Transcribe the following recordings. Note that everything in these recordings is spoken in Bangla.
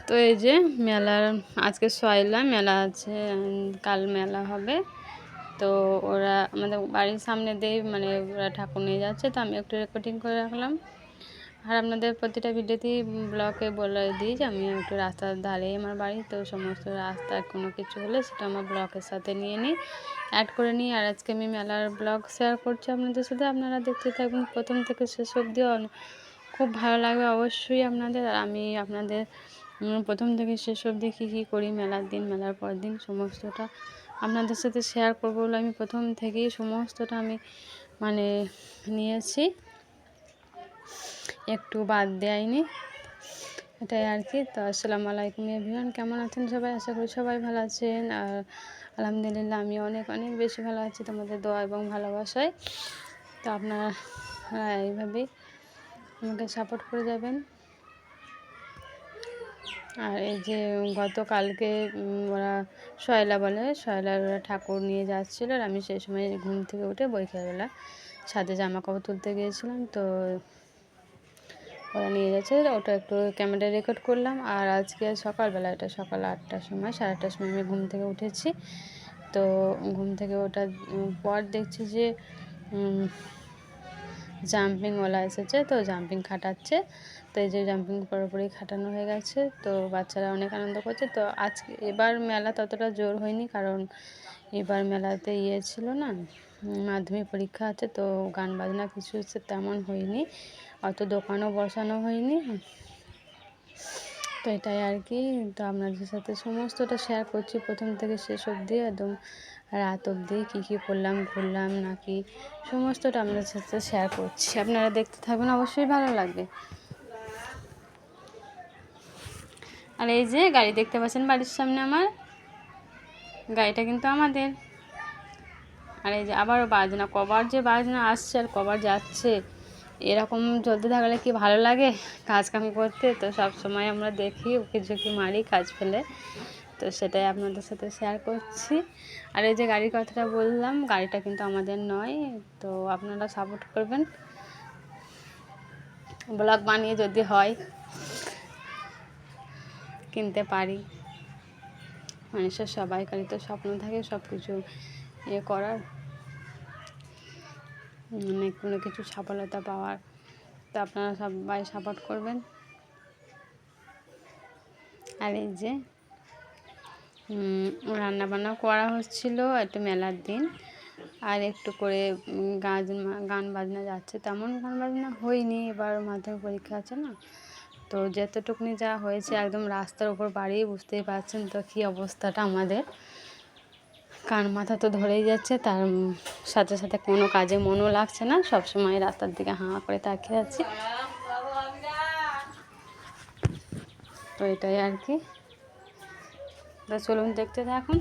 তো এই যে মেলার আজকে সয়লা মেলা আছে, কাল মেলা হবে। তো ওরা আমাদের বাড়ির সামনে দিয়ে মানে ওরা ঠাকুর নিয়ে যাচ্ছে, তো আমি একটু রেকর্ডিং করে রাখলাম। আর আপনাদের প্রতিটা ভিডিওতেই ব্লগে বলে দিই যে আমি একটু রাস্তার ধারে আমার বাড়ি, তো সমস্ত রাস্তায় কোনো কিছু হলে সেটা আমার ব্লগের সাথে নিয়ে নিই, অ্যাড করে নিই। আর আজকে আমি মেলার ব্লগ শেয়ার করছি আপনাদের সাথে, আপনারা দেখতে থাকবেন প্রথম থেকে শেষ অবধি। খুব ভালো লাগবে অবশ্যই আপনাদের। আর আমি আপনাদের প্রথম থেকে শেষ অবধি কী করি মেলার দিন, মেলার পর দিন সমস্তটা আপনাদের সাথে শেয়ার করবো বলে আমি প্রথম থেকেই সমস্তটা আমি মানে নিয়েছি, একটু বাদ দেয়নি, এটাই আর কি। তো আসসালামু আলাইকুম এভরিওয়ান, কেমন আছেন সবাই? আশা করি সবাই ভালো আছেন। আর আলহামদুলিল্লাহ আমি অনেক অনেক বেশি ভালো আছি তোমাদের দোয়া এবং ভালোবাসায়। তো আপনারা এইভাবেই আমাকে সাপোর্ট করে যাবেন। আর এই যে গতকালকে ওরা সয়লা বলে, সয়লার ওরা ঠাকুর নিয়ে যাচ্ছিলো, আর আমি সেই সময় ঘুম থেকে উঠে বৈকালবেলা ছাদে জামা কাপড় তুলতে গিয়েছিলাম। তো ওরা নিয়ে যাচ্ছে, ওটা একটু ক্যামেরায় রেকর্ড করলাম। আর আজকে সকালবেলা, এটা সকাল 8টার সময়, 8:30টার সময় আমি ঘুম থেকে উঠেছি। তো ঘুম থেকে ওঠার পর দেখছি যে জাম্পিংওয়ালা এসেছে, তো জাম্পিং খাটাচ্ছে। তো এই যে জাম্পিং পুরোপুরি খাটানো হয়ে গেছে, তো বাচ্চারা অনেক আনন্দ করছে। তো আজকে এবার মেলা ততটা জোর হয়নি, কারণ এবার মেলাতে ছিল না, মাধ্যমিক পরীক্ষা আছে, তো গান বাজনা কিছু তেমন হয়নি, অত দোকানও বসানো হয়নি। তো এটাই আর কি। তো আপনাদের সাথে সমস্তটা শেয়ার করছি প্রথম থেকে শেষ অবধি, একদম রাত অবধি কী করলাম, ঘুরলাম নাকি সমস্তটা আপনাদের সাথে শেয়ার করছি। আপনারা দেখতে থাকবেন, অবশ্যই ভালো লাগবে। আর এই যে গাড়ি দেখতে পাচ্ছেন বাড়ির সামনে, আমার গাড়িটা কিন্তু আমাদের। আর এই যে আবারও বাজনা, কবার যে বাজনা আসছে আর কবার যাচ্ছে, এরকম চলতে থাকলে কি ভালো লাগে কাজ কাম করতে। তো সব সময় আমরা দেখি উকি ঝুঁকি মারি কাজ ফেলে, তো সেটাই আপনাদের সাথে শেয়ার করছি। আর এই যে গাড়ির কথাটা বললাম, গাড়িটা কিন্তু আমাদের নয়, তো আপনারা সাপোর্ট করবেন, ব্লগ বানিয়ে যদি হয় কিনতে পারি। মানুষের সবাইকারই তো স্বপ্ন থাকে সব কিছু করার, মানে কোনো কিছু সফলতা পাওয়ার। তো আপনারা সবাই সাপোর্ট করবেন। আর এই যে রান্নাবান্না করা হচ্ছিল একটু মেলার দিন, আর একটু করে গান বাজনা যাচ্ছে, তেমন গান বাজনা হয়নি, এবার মাধ্যমিক পরীক্ষা আছে না, তো যতটুকুনি যা হয়েছে একদম রাস্তার উপর বাড়ি, বুঝতেই পারছেন তো কী অবস্থাটা আমাদের, কান মাথা তো ধরেই যাচ্ছে, তার সাথে সাথে কোনো কাজে মনও লাগছে না, সবসময় রাস্তার দিকে হাঁ করে তাকিয়ে আছি। তো এটাই আর কি। তো চলুন দেখতে থাকুন।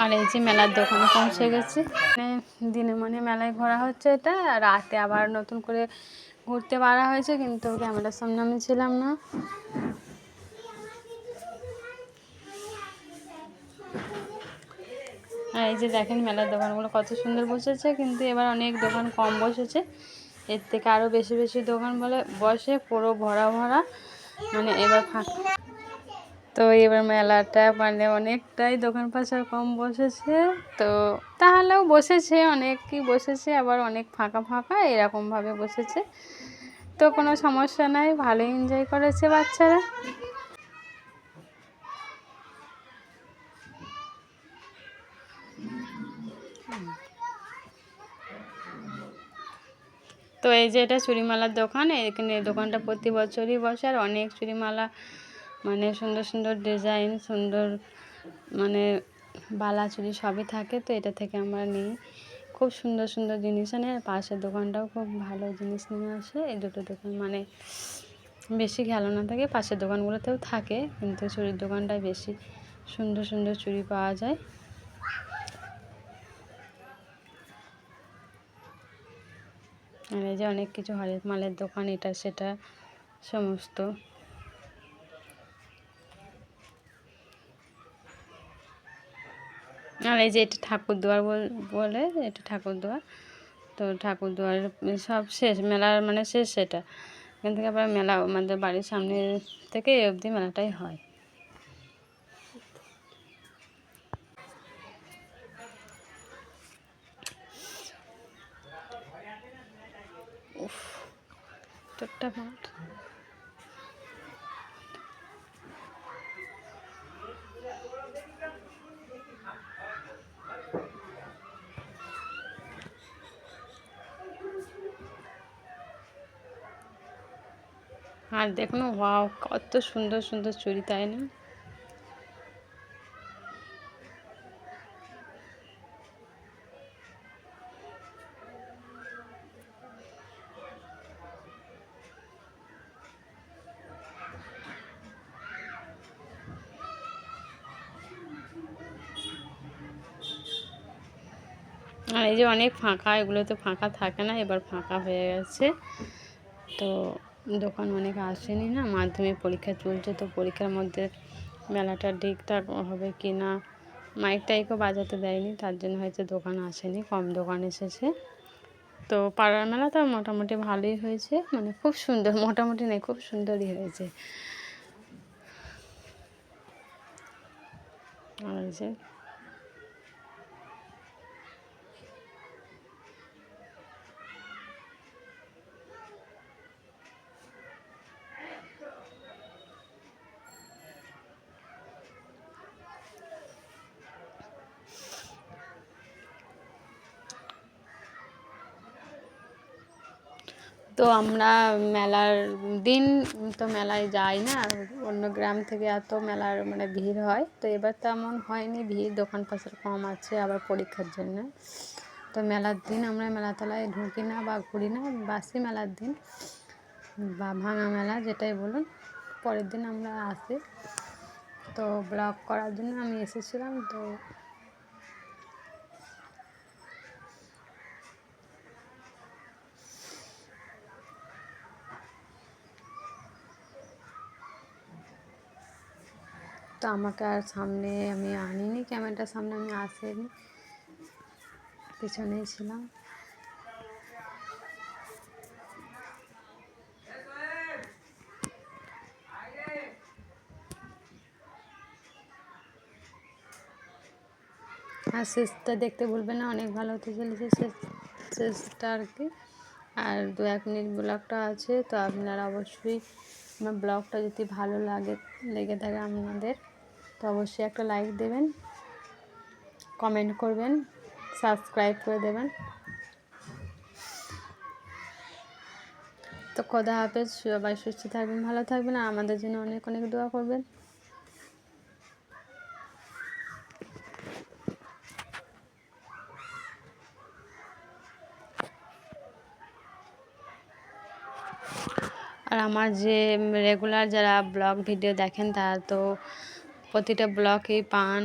আর এই যে মেলার দোকানে পৌঁছে গেছি, দিনে মানে মেলায় ঘোরা হচ্ছে, এটা রাতে আবার নতুন করে ঘুরতে পারা হয়েছে, কিন্তু ক্যামেরার সামনে আমি ছিলাম না। আর এই যে দেখেন মেলার দোকানগুলো কত সুন্দর বসেছে, কিন্তু এবার অনেক দোকান কম বসেছে, এর থেকে আরও বেশি বেশি দোকান বসে পুরো ভরা ভরা, মানে এবার ফাঁকা। তো এবার মেলাটা মানে অনেকটাই দোকান পাশার কম বসেছে, তো তাহলেও বসেছে, অনেকই বসেছে, আবার অনেক ফাঁকা ফাঁকা এরকমভাবে বসেছে। তো কোনো সমস্যা নাই, ভালো এনজয় করেছে বাচ্চারা। তো এই যে এটা চুড়িমালার দোকান, এখানে দোকানটা প্রতি বছরই বসে, আর অনেক চুড়িমালা মানে সুন্দর সুন্দর ডিজাইন, সুন্দর মানে বালা চুড়ি সবই থাকে। তো এটা থেকে আমরা নিই, খুব সুন্দর সুন্দর জিনিস আনে। আর পাশের দোকানটাও খুব ভালো জিনিস নিয়ে আসে। এই দুটো দোকান মানে বেশি খেলনা থাকে, পাশের দোকানগুলোতেও থাকে, কিন্তু চুড়ির দোকানটায় বেশি সুন্দর সুন্দর চুড়ি পাওয়া যায়। আর এই যে অনেক কিছু হরেক মালের দোকান, এটা সেটা সমস্ত। আর এই যে এটা ঠাকুরদুয়ার বলে, এটা ঠাকুরদুয়ার। তো ঠাকুরদুয়ার সব শেষ, মেলার মানে শেষ সেটা। এখান থেকে আবার মেলা আমাদের বাড়ির সামনে থেকে এই অবধি মেলাটাই হয়। উফ, একটা মাঠ। আর দেখুন, ওয়াও, কত সুন্দর সুন্দর চুড়ি, তাই না? আর এই যে অনেক ফাঁকা, এগুলো তো ফাঁকা থাকে না, এবার ফাঁকা হয়ে গেছে। তো দোকান অনেক আসেনি না, মাধ্যমিক পরীক্ষা চলছে, তো পরীক্ষার মধ্যে মেলাটা ঠিকঠাক হবে কি না, মাইক টাইকও বাজাতে দেয়নি, তার জন্য হয়তো দোকান আসেনি, কম দোকান এসেছে। তো পাড়ার মেলা তো মোটামুটি ভালোই হয়েছে, মানে খুব সুন্দর, মোটামুটি নেই, খুব সুন্দরই হয়েছে। আর যে তো আমরা মেলার দিন তো মেলায় যাই না, অন্য গ্রাম থেকে এত মেলার মানে ভিড় হয়, তো এবার তেমন হয়নি ভিড়, দোকান পাশার কম আছে, আবার পরীক্ষার জন্য। তো মেলার দিন আমরা মেলাতলায় ঢুকি না বা ঘুরি না, বাসি মেলার দিন বা ভাঙা মেলা যেটাই বলুন, পরের দিন আমরা আসি। তো ব্লগ করার জন্য আমি এসেছিলাম। তো আমাকে আর সামনে আমি আনিনি, ক্যামেরাটার সামনে আমি আসিনি, পিছনেই ছিলাম। আর শেষটা দেখতে ভুলবেন না, অনেক ভালো হতে চলেছে শেষটা আর কি। আর 2-1 মিনিট ব্লগটা আছে, তো আপনারা অবশ্যই আমার ব্লগটা যদি ভালো লেগে থাকে আপনাদের, তো অবশ্যই একটা লাইক দেবেন, কমেন্ট করবেন, সাবস্ক্রাইব করে দেবেন। তো খোদা হাফেজ, সবাই সুস্থ থাকবেন, ভালো থাকবেন, আর আমাদের জন্য অনেক অনেক দোয়া করবেন। আর আমার যে রেগুলার যারা ব্লগ ভিডিও দেখেন, তারা তো প্রতিটা ব্লগেই পান,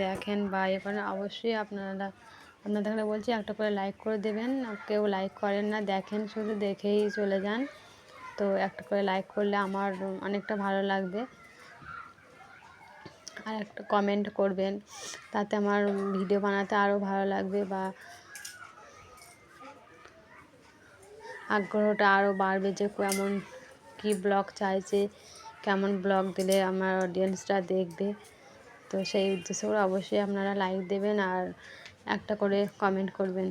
দেখেন বা ইয়ে করেন, অবশ্যই আপনাদের বলছি একটা করে লাইক করে দেবেন। কেউ লাইক করেন না, দেখেন শুধু, দেখেই চলে যান। তো একটা করে লাইক করলে আমার অনেকটা ভালো লাগবে। আর একটা কমেন্ট করবেন, তাতে আমার ভিডিও বানাতে আরও ভালো লাগবে বা আগ্রহটা আরও বাড়বে যে কেমন কী ব্লগ চাইছে, কেমন ব্লগ দিলে আমার অডিয়েন্সরা দেখবে। তো সেই উদ্দেশ্য করে অবশ্যই আপনারা লাইক দেবেন আর একটা করে কমেন্ট করবেন।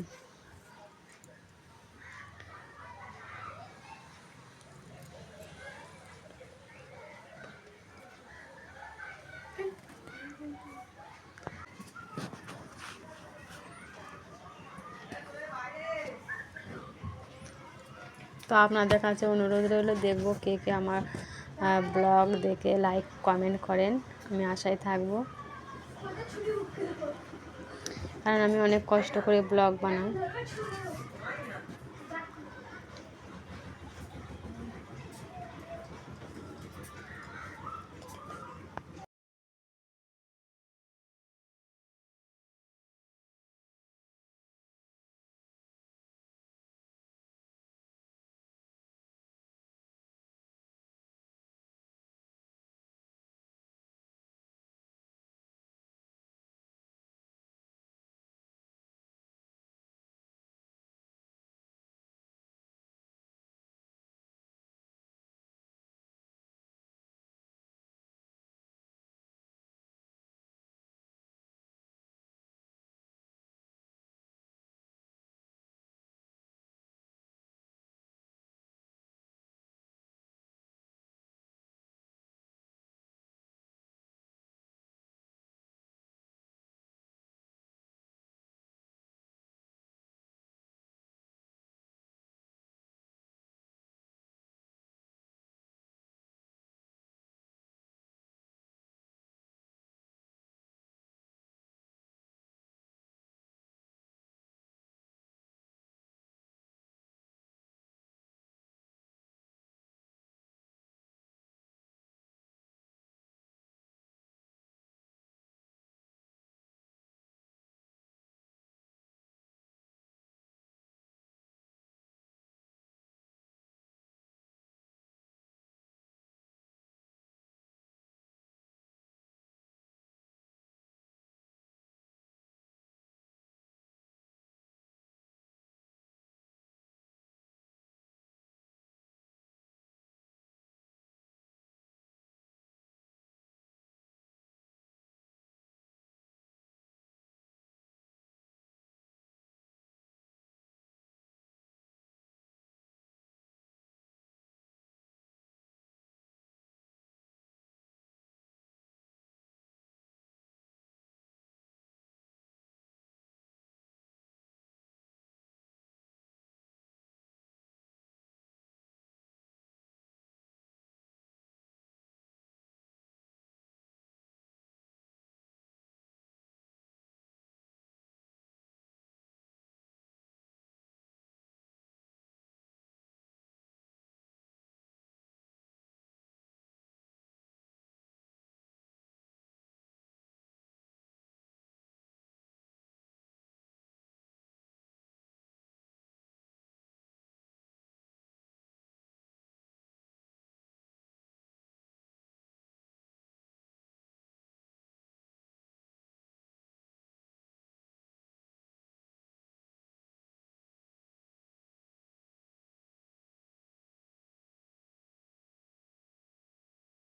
তো আপনাদের কাছে অনুরোধ রইল, দেখব কে কে আমার ব্লগ দেখে লাইক কমেন্ট করেন। আমি আশায় থাকব, কারণ আমি অনেক কষ্ট করে ব্লগ বানাই।